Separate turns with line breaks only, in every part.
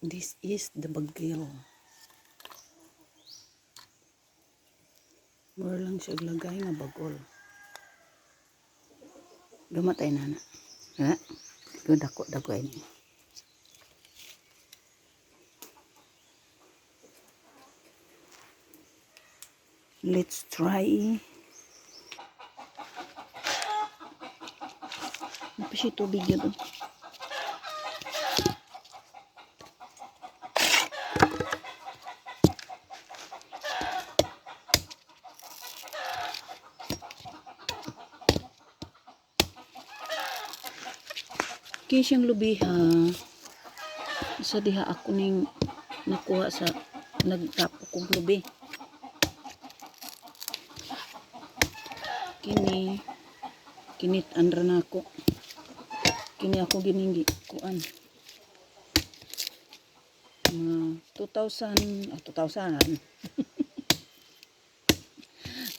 This is the bagel. Mura lang siya lagay nga bagol. Gamatay na na. Ha? Dako ini. Let's try. Apa sih tubig yun? Kaya siyang lubiha. Sa diha ako ning nakuha sa nagtapo kong lubi. Kinit andra na ako. Kini ako giningi kuan. 2000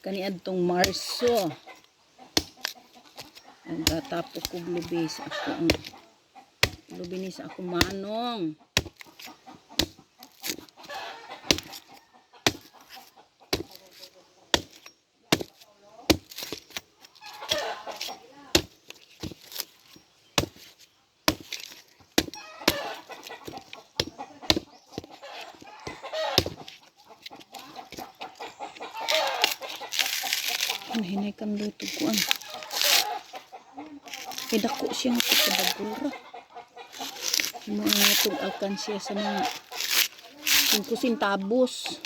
kani adtong Marso. Ang tapo kong lubi sa ako. Lubi ni sa ako manong. Hinay kan luto kuan. Dako siya nga pagkabagol ra. Mga tug-alkan siya sa mga 5 centavos.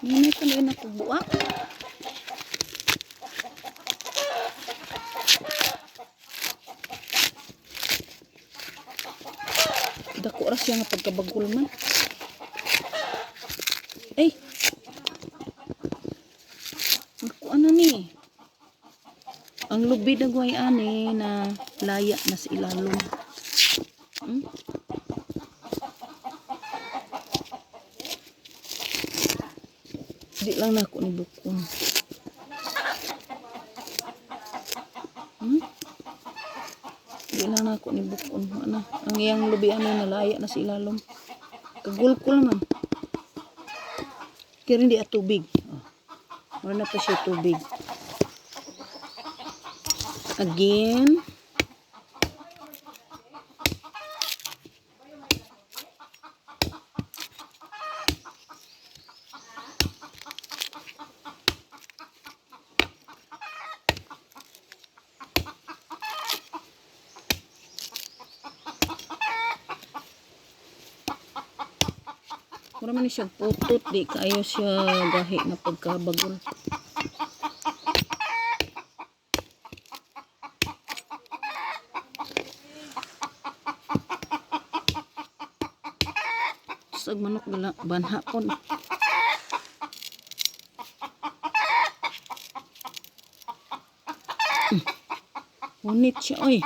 Hinay kan rin ako buak. Dako ra siya nga pagkabagol man. Ay! Ako ano ni? Ang lubi na guay ani na laya na sa ilalom. Di lang na ako ni bukon. Di lang na ako ni bukon. Ano? Ang iyang lubi ani na laya na sa ilalom. Kagulkul man. Kaya hindi at tubig. Wala na pa siya tubig. Again. Mura man siya putot, di kayo siya gahi na pagkabagol. Sag manok banha pon. Unit siya oy.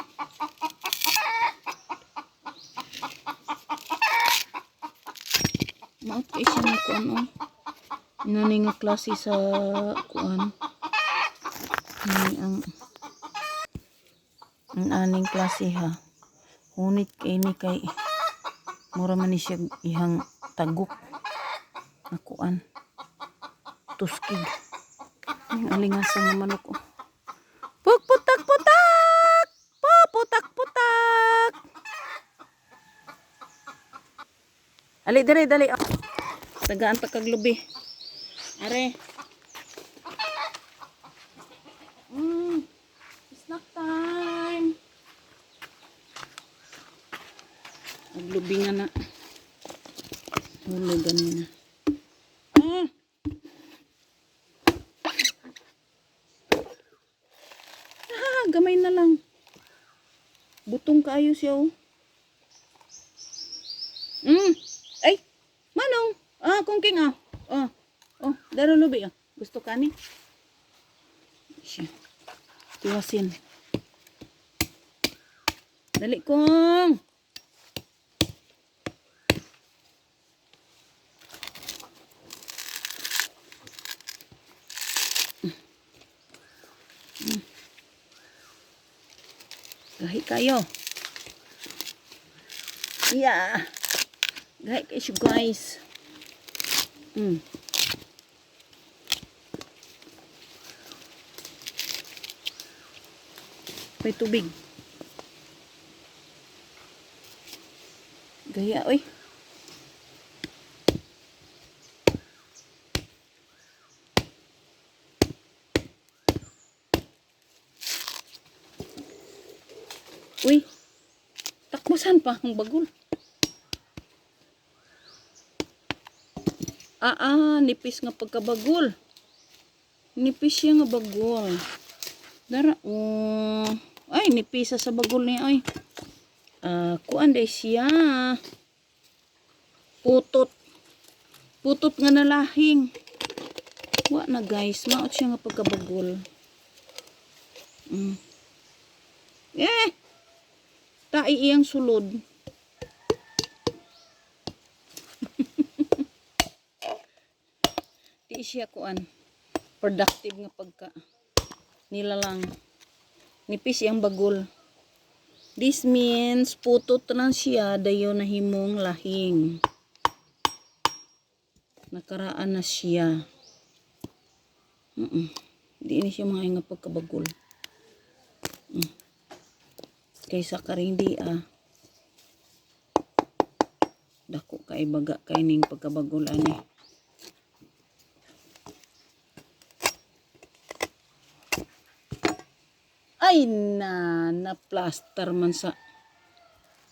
Maot kay siya na kuan oy. Nani nga klase sa kuan. Ang aning klase ha. Unit kay ni kay mura man ni siya ihang tagok na kuan. Tuskig. Ang alingasan nga manok oh. Putak-putak! Putak-putak! Ali, dali. Tagaan ta kag lubi. Are. Snack time. Naglubi nga na. Hulugan na. Gamay na lang. Butong kaayo siya oh. Ay, manong. Kungking ah. Daro lubi ah. Gusto ka ni? Siya. Tiwasin. Dali kong. Gahi kayo. Yeah. Guys. May tubig. Gaya, oy. Uy. Takbusan pa ang bagol. Nipis nga pagkabagol. Nipis siya nga bagol. Dara, ay, nipisa sa bagol niya, ay. Kuan day siya. Putot. Putot nga nalahing. Wa na guys, maot siya nga pagkabagol. Tai iyang sulod. Di siya kuan. Productive nga pagka nilalang. Nipis iyang bagol. This means putot na siya dayon na himong lahing. Nakaraan na siya. Di ini siya mga nga pagkabagol. Kaysa karing di dako kay baga kay ning pagkabagol ani. Ay na plaster man sa